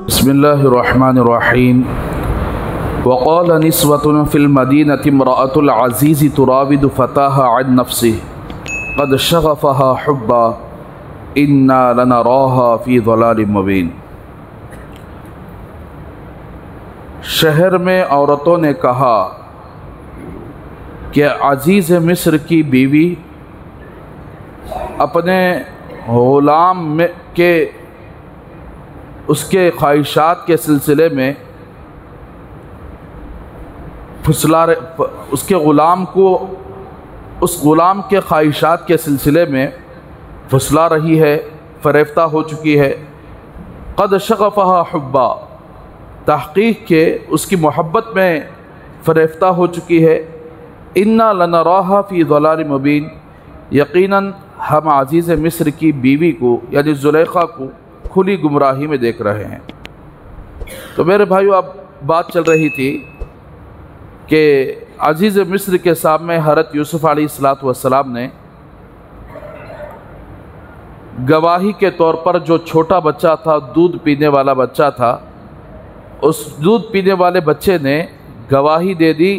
बिस्मिल्लाहिर्रहमानिर्रहीम। वक़ाल निस्वतुन फ़िल मदीनति इम्रअतुल अज़ीज़ तुराविदु फ़ताहा अन नफ़्सिही क़द शग़फ़हा हुब्बा इन्ना लनराहा फ़ी ज़लालिम मुबीन। शहर में औरतों ने कहा कि अज़ीज़ मिस्र की बीवी अपने ग़ुलाम में के उसके ख्वाहिशात के सिलसिले में उसके ग़ुलाम को उस ग़ुलाम के ख्वाहिशात के सिलसिले में फुसला रही है, फ़रेफ्ता हो चुकी है। क़द शग़फ़हा हुब्बा, तहक़ीक़ के उसकी मोहब्बत में फ़रेफ्ता हो चुकी है। इन्ना लनराहा फ़ी ज़लालिम मुबीन, यकीनन हम अज़ीज़ मिस्र की बीवी को यानी ज़ुलेखा को खुली गुमराही में देख रहे हैं। तो मेरे भाइयों, अब बात चल रही थी कि अज़ीज़ मिस्र के सामने हज़रत यूसुफ़ अलैहिस्सलाम ने गवाही के तौर पर जो छोटा बच्चा था, दूध पीने वाला बच्चा था, उस दूध पीने वाले बच्चे ने गवाही दे दी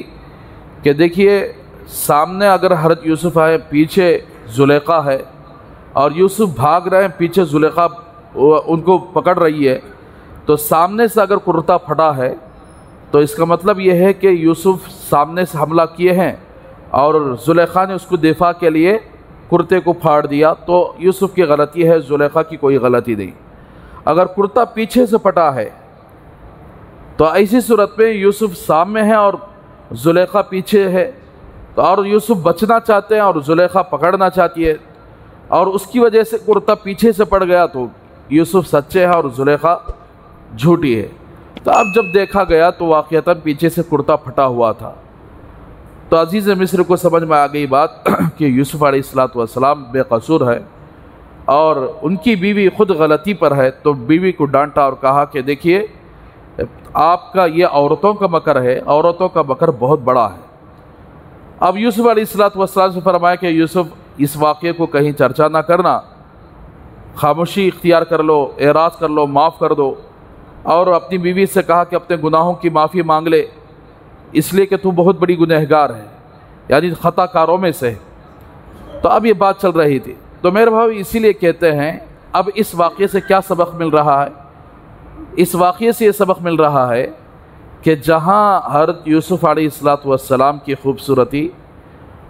कि देखिए सामने अगर हज़रत यूसुफ़ है, पीछे ज़ुलेखा है और यूसुफ़ भाग रहे हैं, पीछे ज़ुलेखा उनको पकड़ रही है। तो सामने से अगर कुर्ता फटा है तो इसका मतलब ये है कि यूसुफ़ सामने से हमला किए हैं और ज़ुलेखा ने उसको दिफा के लिए कुर्ते को फाड़ दिया। तो यूसुफ़ की गलती है, ज़ुलेखा की कोई गलती नहीं। अगर कुर्ता पीछे से फटा है तो ऐसी सूरत में यूसुफ़ सामने है और ज़ुलेखा पीछे है, तो और यूसुफ़ बचना चाहते हैं और ज़ुलेखा पकड़ना चाहती है और उसकी वजह से कुर्ता पीछे से पड़ गया, तो यूसुफ़ सच्चे है और ज़ुलेखा झूठी है। तो अब जब देखा गया तो वाक़ियतन पीछे से कुर्ता फटा हुआ था। तो अज़ीज़ मिस्र को समझ में आ गई बात कि यूसुफ़ अलैहिस्सलाम बेकसूर है और उनकी बीवी ख़ुद गलती पर है। तो बीवी को डांटा और कहा कि देखिए आपका ये औरतों का मकर है, औरतों का मकर बहुत बड़ा है। अब यूसुफ़ अलैहिस्सलाम से फरमाया कि यूसुफ़ इस वाक़े को कहीं चर्चा ना करना, खामोशी इख्तियार कर लो, एराज़ कर लो, माफ़ कर दो। और अपनी बीवी से कहा कि अपने गुनाहों की माफ़ी मांग ले, इसलिए कि तू बहुत बड़ी गुनहगार है, यानी ख़ताकारों में से। तो अब ये बात चल रही थी। तो मेरे भाई इसीलिए कहते हैं अब इस वाक़े से क्या सबक मिल रहा है? इस वाक़े से ये सबक मिल रहा है कि जहाँ हज़रत यूसुफ़ अलैहिस्सलाम की खूबसूरती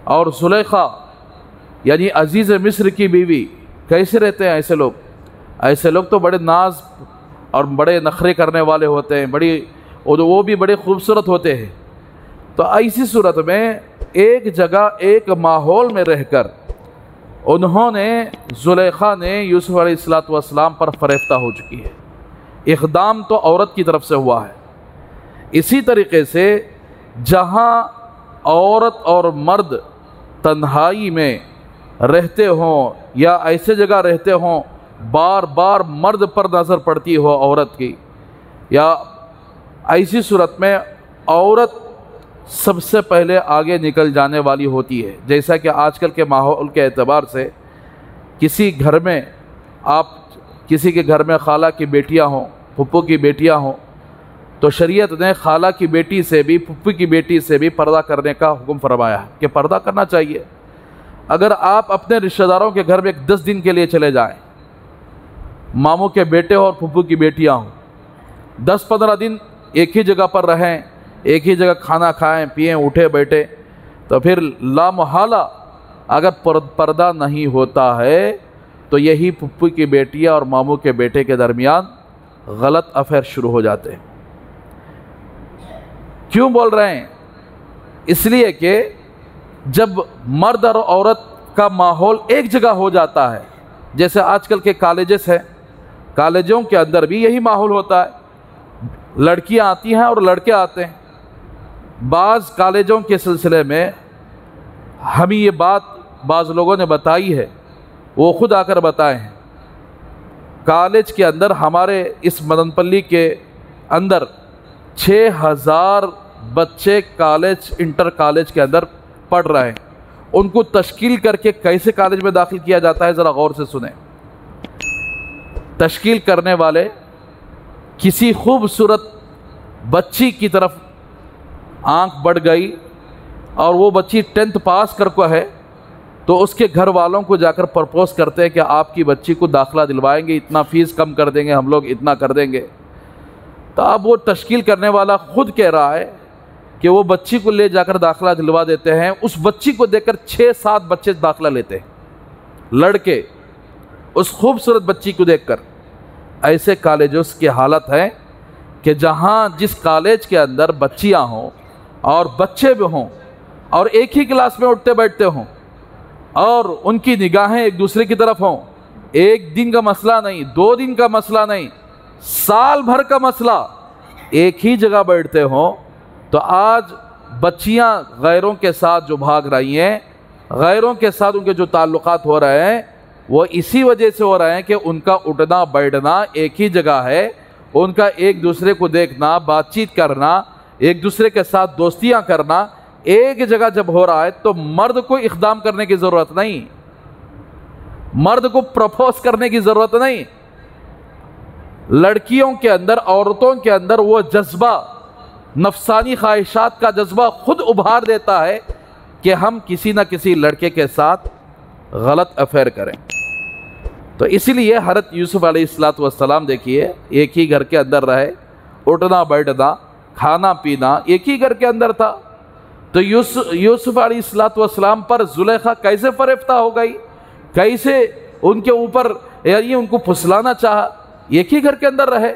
और ज़ुलेखा यानी अज़ीज़ मिस्र की बीवी, कैसे रहते हैं ऐसे लोग तो बड़े नाज और बड़े नखरे करने वाले होते हैं, वो भी बड़े खूबसूरत होते हैं। तो ऐसी सूरत में एक जगह एक माहौल में रहकर उन्होंने ज़ुलेखा ने यूसुफ़ अलैहिस्सलाम पर फ़रेफ्ता हो चुकी है। इक़दाम तो औरत की तरफ से हुआ है। इसी तरीक़े से जहाँ औरत और मर्द तन्हाई में रहते हों या ऐसे जगह रहते हों बार बार मर्द पर नज़र पड़ती हो औरत की, या ऐसी सूरत में औरत सबसे पहले आगे निकल जाने वाली होती है। जैसा कि आजकल के माहौल के एतबार से किसी के घर में खाला की बेटियां हों, फुप्पू की बेटियां हों, तो शरीयत ने खाला की बेटी से भी, फुप्पू की बेटी से भी पर्दा करने का हुक्म फरमाया है कि पर्दा करना चाहिए। अगर आप अपने रिश्तेदारों के घर में 10 दिन के लिए चले जाएं, मामू के बेटे और फुप्पू की बेटियां हों, 10-15 दिन एक ही जगह पर रहें, एक ही जगह खाना खाएं, पिएं, उठे बैठे, तो फिर लामहला अगर पर्दा नहीं होता है तो यही फुप्पू की बेटियां और मामू के बेटे के दरमियान गलत अफेयर शुरू हो जाते हैं। क्यों बोल रहे हैं? इसलिए कि जब मर्द और औरत का माहौल एक जगह हो जाता है, जैसे आजकल के कॉलेजेस हैं, कॉलेजों के अंदर भी यही माहौल होता है। लड़कियां आती हैं और लड़के आते हैं। बाज़ कॉलेजों के सिलसिले में हमें ये बात बाज़ लोगों ने बताई है, वो ख़ुद आकर बताए हैं। कॉलेज के अंदर हमारे इस मदनपल्ली के अंदर 6000 बच्चे कॉलेज, इंटर कॉलेज के अंदर पढ़ रहे हैं। उनको तश्कील करके कैसे कॉलेज में दाखिल किया जाता है, ज़रा गौर से सुने। तश्कील करने वाले किसी खूबसूरत बच्ची की तरफ आंख बढ़ गई और वो बच्ची 10th पास कर को है, तो उसके घर वालों को जाकर प्रपोज करते हैं कि आपकी बच्ची को दाखिला दिलवाएंगे, इतना फ़ीस कम कर देंगे हम लोग, इतना कर देंगे। तो अब वो तश्कील करने वाला ख़ुद कह रहा है कि वो बच्ची को ले जाकर दाखिला दिलवा देते हैं। उस बच्ची को देखकर 6-7 बच्चे दाखिला लेते हैं, लड़के, उस खूबसूरत बच्ची को देखकर। ऐसे कॉलेजों की हालत है कि जहाँ जिस कॉलेज के अंदर बच्चियाँ हों और बच्चे भी हों और एक ही क्लास में उठते बैठते हों और उनकी निगाहें एक दूसरे की तरफ हों, एक दिन का मसला नहीं, 2 दिन का मसला नहीं, साल भर का मसला, एक ही जगह बैठते हों, तो आज बच्चियां गैरों के साथ जो भाग रही हैं, गैरों के साथ उनके जो ताल्लुकात हो रहे हैं, वो इसी वजह से हो रहे हैं कि उनका उठना बैठना एक ही जगह है, उनका एक दूसरे को देखना, बातचीत करना, एक दूसरे के साथ दोस्तियां करना एक जगह जब हो रहा है, तो मर्द को इक़दाम करने की ज़रूरत नहीं, मर्द को प्रपोज करने की ज़रूरत नहीं। लड़कियों के अंदर, औरतों के अंदर वो जज्बा, नफसानी ख्वाहिशात का जज्बा खुद उभार देता है कि हम किसी न किसी लड़के के साथ गलत अफेयर करें। तो इसीलिए हज़रत यूसुफ अलैहिस्सलाम देखिए, एक ही घर के अंदर रहे, उठना बैठना, खाना पीना एक ही घर के अंदर था। तो यूसुफ अलैहिस्सलाम पर जुलेखा कैसे फरेफ्ता हो गई, कैसे उनके ऊपर यानी उनको फुसलाना चाहा। एक ही घर के अंदर रहे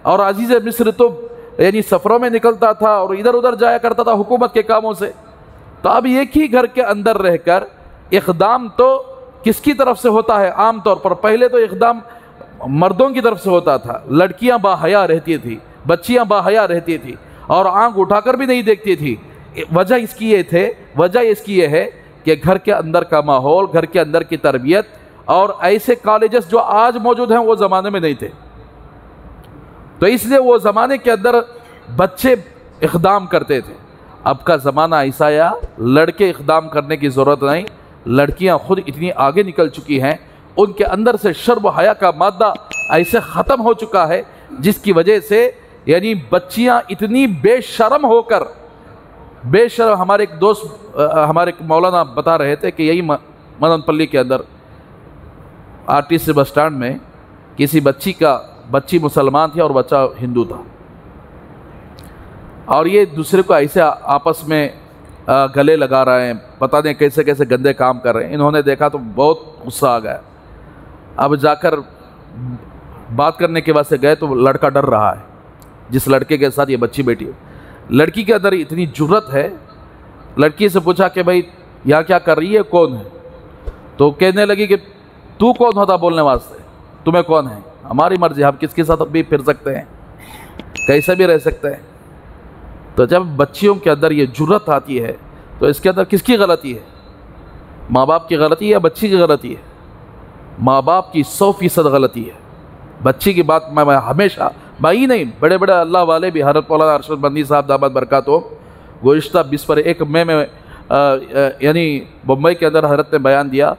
और अजीज़ मिस्र तो यानी सफ़रों में निकलता था और इधर उधर जाया करता था हुकूमत के कामों से। तो अब एक ही घर के अंदर रहकर इक़दाम तो किसकी तरफ से होता है? आम तौर पर पहले तो इक़दाम मर्दों की तरफ से होता था, लड़कियां बाहया रहती थी, बच्चियां बाहया रहती थी और आंख उठाकर भी नहीं देखती थी। वजह इसकी ये है कि घर के अंदर का माहौल, घर के अंदर की तरबियत और ऐसे कॉलेजेस जो आज मौजूद हैं वो ज़माने में नहीं थे। तो इसलिए वो ज़माने के अंदर बच्चे इक़दाम करते थे। अब का ज़माना ऐसा आया, लड़के इक़दाम करने की ज़रूरत नहीं, लड़कियां खुद इतनी आगे निकल चुकी हैं, उनके अंदर से शर्म हया का मादा ऐसे ख़त्म हो चुका है, जिसकी वजह से यानी बच्चियां इतनी बेशर्म होकर, बेशर्म, हमारे एक दोस्त, हमारे एक मौलाना बता रहे थे कि यही मदनपल्ली के अंदर आरटीसी बस स्टैंड में किसी बच्ची मुसलमान थी और बच्चा हिंदू था, और ये दूसरे को ऐसे आपस में गले लगा रहे हैं, पता नहीं कैसे कैसे गंदे काम कर रहे हैं। इन्होंने देखा तो बहुत गुस्सा आ गया। अब जाकर बात करने के वास्ते गए तो लड़का डर रहा है, जिस लड़के के साथ ये बच्ची बैठी है। लड़की के अंदर इतनी जुर्रत है, लड़की से पूछा कि भाई यहाँ क्या कर रही है, कौन है? तो कहने लगी कि तू कौन होता बोलने वास्ते, तुम्हें कौन है? हमारी मर्जी, हम किसके साथ भी फिर सकते हैं, कैसे भी रह सकते हैं। तो जब बच्चियों के अंदर ये जुर्रत आती है तो इसके अंदर किसकी गलती है? माँ बाप की गलती है या बच्ची की गलती है? माँ बाप की 100% गलती है। बच्ची की बात मैं हमेशा, मैं ही नहीं, बड़े बड़े अल्लाह वाले भी, हज़रत मौलाना अरशद बंदी साहब दामद बरकातुहू गुज़िश्ता 20 मई में यानी मुंबई के अंदर हज़रत ने बयान दिया,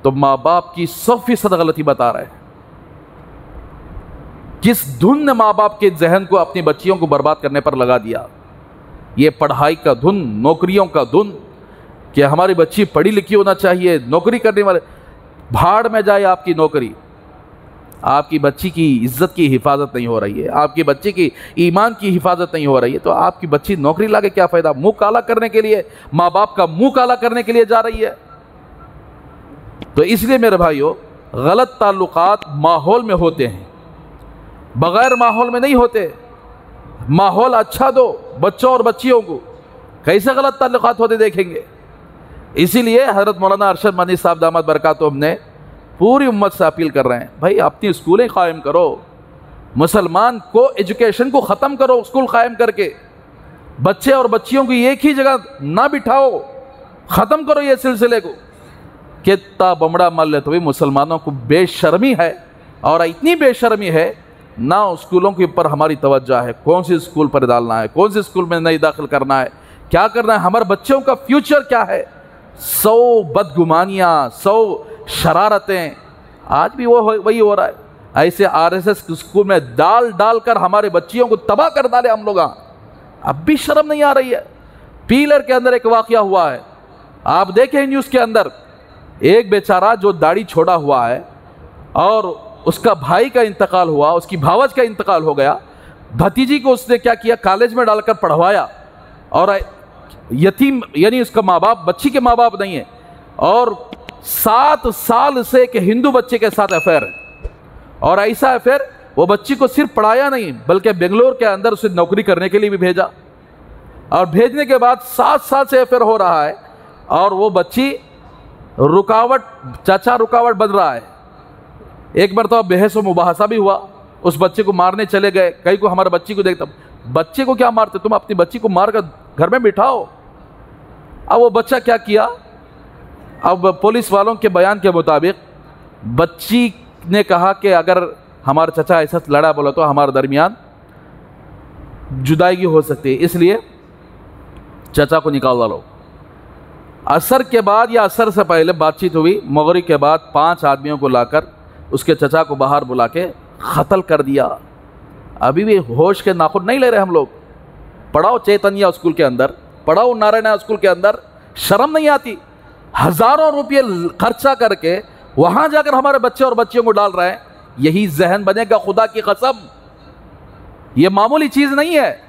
तो माँ बाप की 100% गलती बता रहे हैं। किस धुन ने माँ बाप के जहन को अपनी बच्चियों को बर्बाद करने पर लगा दिया? ये पढ़ाई का धुन, नौकरियों का धुन, कि हमारी बच्ची पढ़ी लिखी होना चाहिए, नौकरी करने वाले, भाड़ में जाए आपकी नौकरी। आपकी बच्ची की इज्जत की हिफाजत नहीं हो रही है, आपकी बच्ची की ईमान की हिफाजत नहीं हो रही है, तो आपकी बच्ची नौकरी लाके क्या फ़ायदा? मुंह काला करने के लिए, माँ बाप का मुंह काला करने के लिए जा रही है। तो इसलिए मेरे भाइयों, गलत ताल्लुकात माहौल में होते हैं, बग़ैर माहौल में नहीं होते। माहौल अच्छा दो बच्चों और बच्चियों को, कैसे गलत ताल्लुकात होते देखेंगे। इसीलिए हज़रत मौलाना अरशद बंदी साहब दामद बरकातुहू ने पूरी उम्मत से अपील कर रहे हैं, भाई अपनी स्कूलें कायम करो, मुसलमान को एजुकेशन को ख़त्म करो, स्कूल कायम करके बच्चे और बच्चियों को एक ही जगह ना बिठाओ, ख़त्म करो ये सिलसिले को। कितना बमड़ा मल ले, तो भी मुसलमानों को बेशर्मी है, और इतनी बेशर्मी है ना स्कूलों के ऊपर हमारी तवज्जो है, कौन सी स्कूल पर डालना है, कौन सी स्कूल में नहीं दाखिल करना है, क्या करना है, हमारे बच्चों का फ्यूचर क्या है। 100 बदगुमानियाँ, 100 शरारतें, आज भी वही हो रहा है। ऐसे आरएसएस स्कूल में डाल डाल कर हमारे बच्चियों को तबाह कर डाले हम लोग। अब भी शर्म नहीं आ रही है। पीलर के अंदर एक वाकया हुआ है, आप देखें न्यूज़ के अंदर, एक बेचारा जो दाढ़ी छोड़ा हुआ है और उसका भाई का इंतकाल हुआ, उसकी भावज का इंतकाल हो गया, भतीजी को उसने क्या किया, कॉलेज में डालकर पढ़वाया, और यतीम यानी उसका माँ बाप, बच्ची के माँ बाप नहीं है, और 7 साल से एक हिंदू बच्चे के साथ अफेयर है। और ऐसा अफेयर वो बच्ची को सिर्फ पढ़ाया नहीं बल्कि बेंगलोर के अंदर उसे नौकरी करने के लिए भी भेजा, और भेजने के बाद 7 साल से अफेयर हो रहा है, और वो बच्ची रुकावट, चाचा रुकावट बन रहा है। एक बार तो बहस व मुबाहसा भी हुआ, उस बच्चे को मारने चले गए। कई को हमारे बच्ची को देखता, बच्चे को क्या मारते, तुम अपनी बच्ची को मारकर घर में बिठाओ। अब वो बच्चा क्या किया, अब पुलिस वालों के बयान के मुताबिक बच्ची ने कहा कि अगर हमारा चचा ऐसा लड़ा बोला तो हमारे दरमियान जुदाई हो सकती है, इसलिए चचा को निकाल डालो। असर के बाद या असर से पहले बातचीत हुई, मगरिब के बाद 5 आदमियों को लाकर उसके चचा को बाहर बुला के कत्ल कर दिया। अभी भी होश के नाखुन नहीं ले रहे हम लोग। पढ़ाओ चैतन्य स्कूल के अंदर, पढ़ाओ नारायण स्कूल के अंदर, शर्म नहीं आती। हजारों रुपये खर्चा करके वहां जाकर हमारे बच्चे और बच्चियों को डाल रहे हैं। यही जहन बनेगा, खुदा की कसम, ये मामूली चीज नहीं है,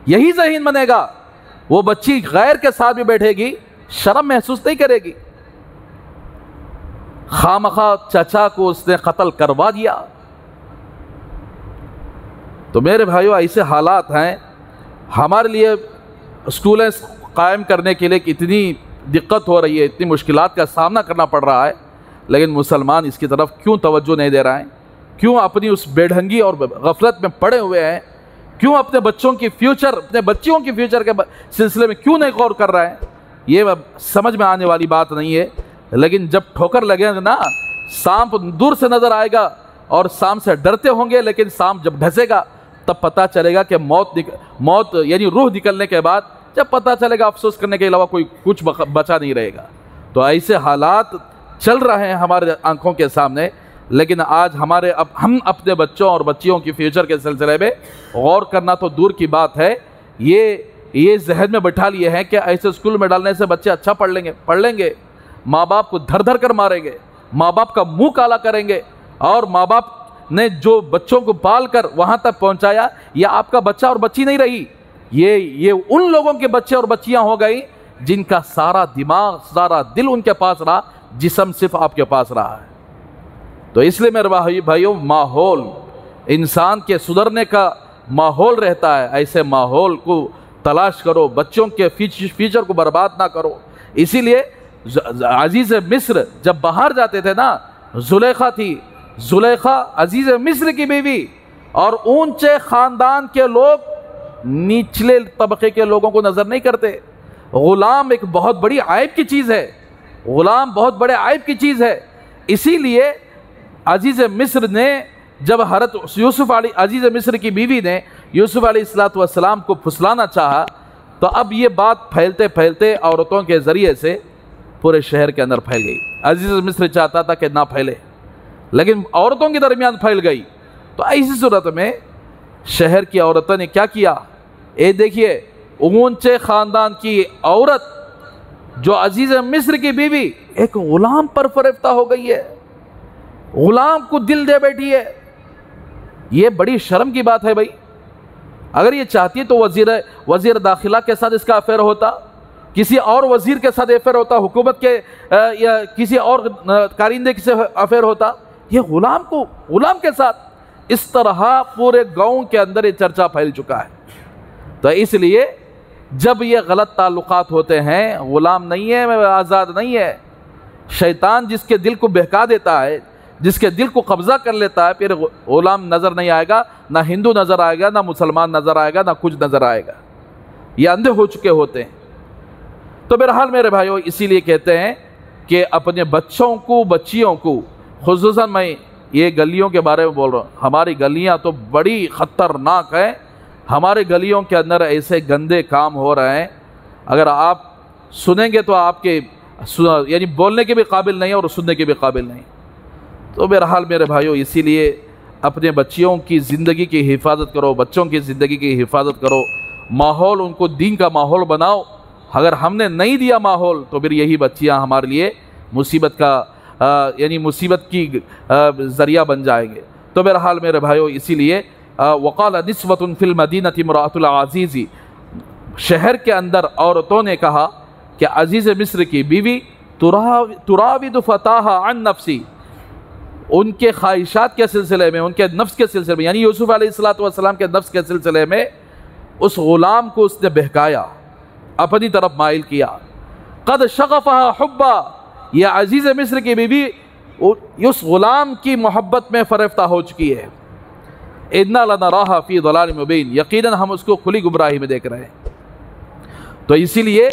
यही जहन बनेगा। वो बच्ची गैर के साथ भी बैठेगी, शर्म महसूस नहीं करेगी। खामखा चचा को उसने कत्ल करवा दिया। तो मेरे भाइयों, ऐसे हालात हैं। हमारे लिए स्कूलें कायम करने के लिए इतनी दिक्कत हो रही है, इतनी मुश्किलात का सामना करना पड़ रहा है, लेकिन मुसलमान इसकी तरफ क्यों तवज्जो नहीं दे रहे हैं? क्यों अपनी उस बेढंगी और गफलत में पड़े हुए हैं? क्यों अपने बच्चों की फ्यूचर, अपने बच्चियों की फ्यूचर के सिलसिले में क्यों नहीं गौर कर रहे हैं? ये समझ में आने वाली बात नहीं है। लेकिन जब ठोकर लगेगा ना, सांप दूर से नजर आएगा और सांप से डरते होंगे, लेकिन सांप जब ढसेगा तब पता चलेगा कि मौत यानी रूह निकलने के बाद जब पता चलेगा, अफसोस करने के अलावा कोई कुछ बचा नहीं रहेगा। तो ऐसे हालात चल रहे हैं हमारे आंखों के सामने। लेकिन आज हम अपने बच्चों और बच्चियों की फ्यूचर के सिलसिले में गौर करना तो दूर की बात है, ये जहन में बैठा लिए हैं कि ऐसे स्कूल में डालने से बच्चे अच्छा पढ़ लेंगे, माँ बाप को धर धर कर मारेंगे, माँ बाप का मुंह काला करेंगे, और माँ बाप ने जो बच्चों को पाल कर वहाँ तक पहुँचाया, यह आपका बच्चा और बच्ची नहीं रही, ये उन लोगों के बच्चे और बच्चियाँ हो गई जिनका सारा दिमाग, सारा दिल उनके पास रहा, जिस्म सिर्फ आपके पास रहा है। तो इसलिए मेरे भाइयों, माहौल इंसान के सुधरने का माहौल रहता है, ऐसे माहौल को तलाश करो, बच्चों के फ्यूचर को बर्बाद ना करो। इसीलिए अजीज़ मिस्र जब बाहर जाते थे ना, जुलेखा थी, जुलेखा अजीज़ मिस्र की बीवी, और ऊंचे ख़ानदान के लोग निचले तबके के लोगों को नज़र नहीं करते। ग़ुलाम एक बहुत बड़ी आयब की चीज़ है, ग़ुलाम बहुत बड़े आयब की चीज़ है। इसीलिए अजीज़ मिस्र ने जब हज़रत यूसुफ़ अजीज़ मिस्र की बीवी ने यूसुफ़ अलैहिस्सलाम को फुसलाना चाहा, तो अब ये बात फैलते फैलते औरतों के ज़रिए से पूरे शहर के अंदर फैल गई। अजीज़ मिस्र चाहता था कि ना फैले, लेकिन औरतों के दरमियान फैल गई। तो ऐसी सूरत में शहर की औरतों ने क्या किया, ये देखिए, ऊंचे ख़ानदान की औरत जो अजीज़ मिस्र की बीवी एक ग़ुलाम पर फरेफ्ता हो गई है, ग़ुलाम को दिल दे बैठी है। ये बड़ी शर्म की बात है भाई। अगर ये चाहती तो वज़ीर दाखिला के साथ इसका अफेयर होता, किसी और वज़ीर के साथ अफेयर होता, हुकूमत के या किसी और कारिंदे से अफेयर होता। ये ग़ुलाम के साथ इस तरह पूरे गांव के अंदर ये चर्चा फैल चुका है। तो इसलिए जब ये गलत ताल्लुकात होते हैं, ग़ुलाम नहीं है, आज़ाद नहीं है, शैतान जिसके दिल को बहका देता है, जिसके दिल को कब्ज़ा कर लेता है, फिर ग़ुलाम नज़र नहीं आएगा, ना हिंदू नज़र आएगा, ना मुसलमान नज़र आएगा, ना कुछ नज़र आएगा। ये अंधे हो चुके होते हैं। तो बहरहाल मेरे भाइयों, इसीलिए कहते हैं कि अपने बच्चों को, बच्चियों को, खुसूसन मैं ये गलियों के बारे में बोल रहा हूँ, हमारी गलियाँ तो बड़ी ख़तरनाक हैं। हमारे गलियों के अंदर ऐसे गंदे काम हो रहे हैं, अगर आप सुनेंगे तो आपके यानी बोलने के भी काबिल नहीं और सुनने के भी काबिल नहीं। तो बहरहाल मेरे भाइयों, इसीलिए अपने बच्चियों की ज़िंदगी की हिफाजत करो, बच्चों की ज़िंदगी की हिफाजत करो, माहौल उनको दीन का माहौल बनाओ। अगर हमने नहीं दिया माहौल तो फिर यही बच्चियां हमारे लिए मुसीबत का यानी मुसीबत की ज़रिया बन जाएंगे। तो बहरहाल मेरे भाइयों, इसीलिए वक़ाल निस्वतुन फिल मदीनति इम्राअतुल अज़ीज़ी, शहर के अंदर औरतों ने कहा कि अजीज़ मिस्र की बीवी तुराविदु फ़ताहा अन नफ्सी, उनके ख्वाहिशात के सिलसिले में, उनके नफ्स के सिलसिले में, यानी यूसुफ अलैहिस्सलातु वस्सलाम के नफ्स के सिलसिले में उस ग़ुलाम को उसने बहकाया, अपनी तरफ माइल किया। क़द शग़फ़हा हुब्बा, यह अजीज़ मिस्र की बीवी उस ग़ुलाम की मोहब्बत में फ़रेफ्ता हो चुकी है। इन्ना लनराहा फ़ी ज़लालिम मुबीन, यकीनन हम उसको खुली गुमराही में देख रहे हैं। तो इसीलिए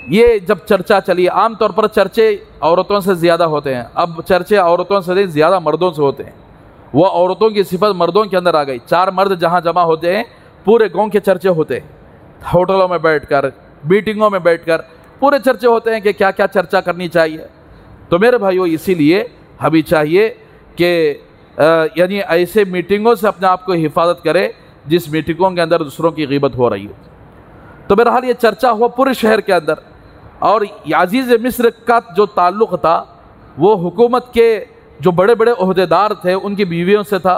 ये जब चर्चा चली, आम तौर पर चर्चे औरतों से ज़्यादा होते हैं, अब चर्चे औरतों से ज़्यादा मर्दों से होते हैं। वो औरतों की सिफत मर्दों के अंदर आ गई। 4 मर्द जहाँ जमा होते हैं पूरे गांव के चर्चे होते हैं, होटलों में बैठकर, मीटिंगों में बैठकर पूरे चर्चे होते हैं कि क्या क्या चर्चा करनी चाहिए। तो मेरे भाइयों, इसीलिए हमें चाहिए कि यानी ऐसे मीटिंगों से अपने आप को हिफाजत करें जिस मीटिंगों के अंदर दूसरों की ग़ीबत हो रही हो। तो बहरहाल ये चर्चा हुआ पूरे शहर के अंदर, और अजीज़ मिस्र का जो ताल्लुक़ था वो हुकूमत के जो बड़े बड़े ओहदेदार थे उनकी बीवियों से था।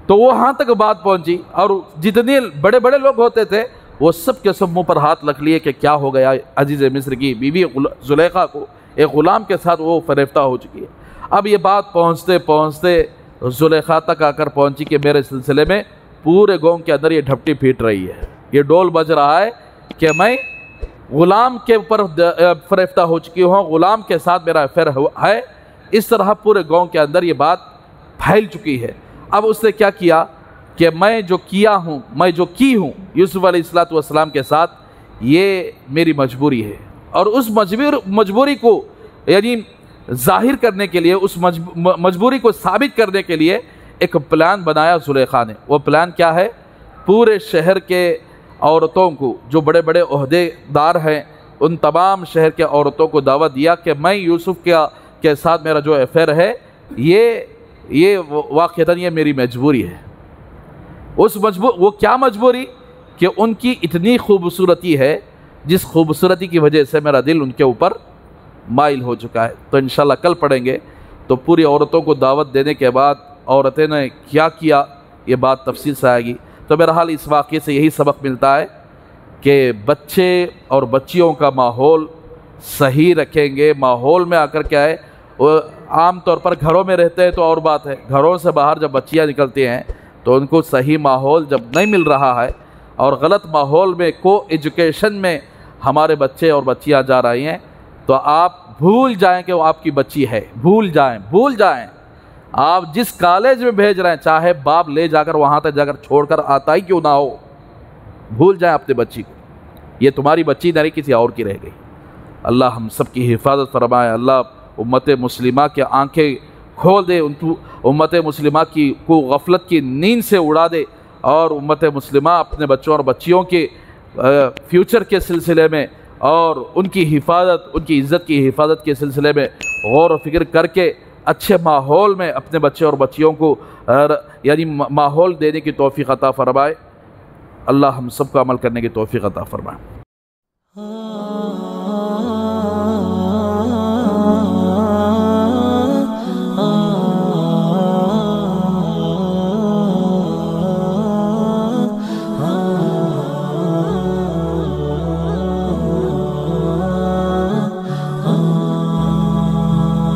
तो वो वहाँ तक बात पहुँची, और जितने बड़े बड़े लोग होते थे वो सब के सब मुँह पर हाथ रख लिए कि क्या हो गया, अजीज़ मिस्र की बीवी ज़ुलेखा को एक ग़ुलाम के साथ वो फ़रेफ्ता हो चुकी है। अब ये बात पहुँचते पहुँचते ज़ुलेखा तक आकर पहुँची कि मेरे सिलसिले में पूरे गाँव के अंदर ये ढपटी पीट रही है, ये डोल बज रहा है कि मैं ग़ुलाम के ऊपर फ़रेफ्ता हो चुकी हूँ, ग़ुलाम के साथ मेरा अफेयर है। इस तरह पूरे गांव के अंदर ये बात फैल चुकी है। अब उसने क्या किया कि मैं जो किया हूँ, मैं जो की हूँ यूसुफ अलैहिस्सलातु वस्सलाम के साथ, ये मेरी मजबूरी है। और उस मजबूरी को यानी ज़ाहिर करने के लिए, उस मजबूरी को साबित करने के लिए एक प्लान बनाया ज़ुलेखा ने। वो प्लान क्या है? पूरे शहर के औरतों को, जो बड़े बड़े ओहदेदार हैं, उन तमाम शहर के औरतों को दावत दिया कि मैं यूसुफ के साथ मेरा जो अफेयर है ये वाक़तन ये मेरी मजबूरी है। वो क्या मजबूरी? कि उनकी इतनी खूबसूरती है जिस खूबसूरती की वजह से मेरा दिल उनके ऊपर माइल हो चुका है। तो इंशाल्लाह कल पढ़ेंगे। तो पूरी औरतों को दावत देने के बाद औरतें ने क्या किया, ये बात तफसील से आएगी। तो बहरहाल इस वाक़े से यही सबक मिलता है कि बच्चे और बच्चियों का माहौल सही रखेंगे। माहौल में आकर क्या है, वो आम तौर पर घरों में रहते हैं तो और बात है, घरों से बाहर जब बच्चियां निकलती हैं तो उनको सही माहौल जब नहीं मिल रहा है और गलत माहौल में को एजुकेशन में हमारे बच्चे और बच्चियां जा रही हैं, तो आप भूल जाएं कि वो आपकी बच्ची है। भूल जाएं। आप जिस कॉलेज में भेज रहे हैं, चाहे बाप ले जाकर वहाँ तक जाकर छोड़कर आता ही क्यों ना हो, भूल जाएं अपनी बच्ची को। ये तुम्हारी बच्ची नहीं, किसी और की रह गई। अल्लाह हम सब की हिफाजत फरमाए। अल्लाह उम्मत मुस्लिमा की आंखें खोल दे, उम्मत मुस्लिमा की को गफलत की नींद से उड़ा दे, और उम्मत मुस्लिमा अपने बच्चों और बच्चियों के फ्यूचर के सिलसिले में और उनकी हिफाजत, उनकी इज़्ज़त की हिफाजत के सिलसिले में गौर व फिक्र करके अच्छे माहौल में अपने बच्चे और बच्चियों को यानी माहौल देने की तौफीक अता फरमाए। अल्लाह हम सबको अमल करने की तौफीक अता फरमाए।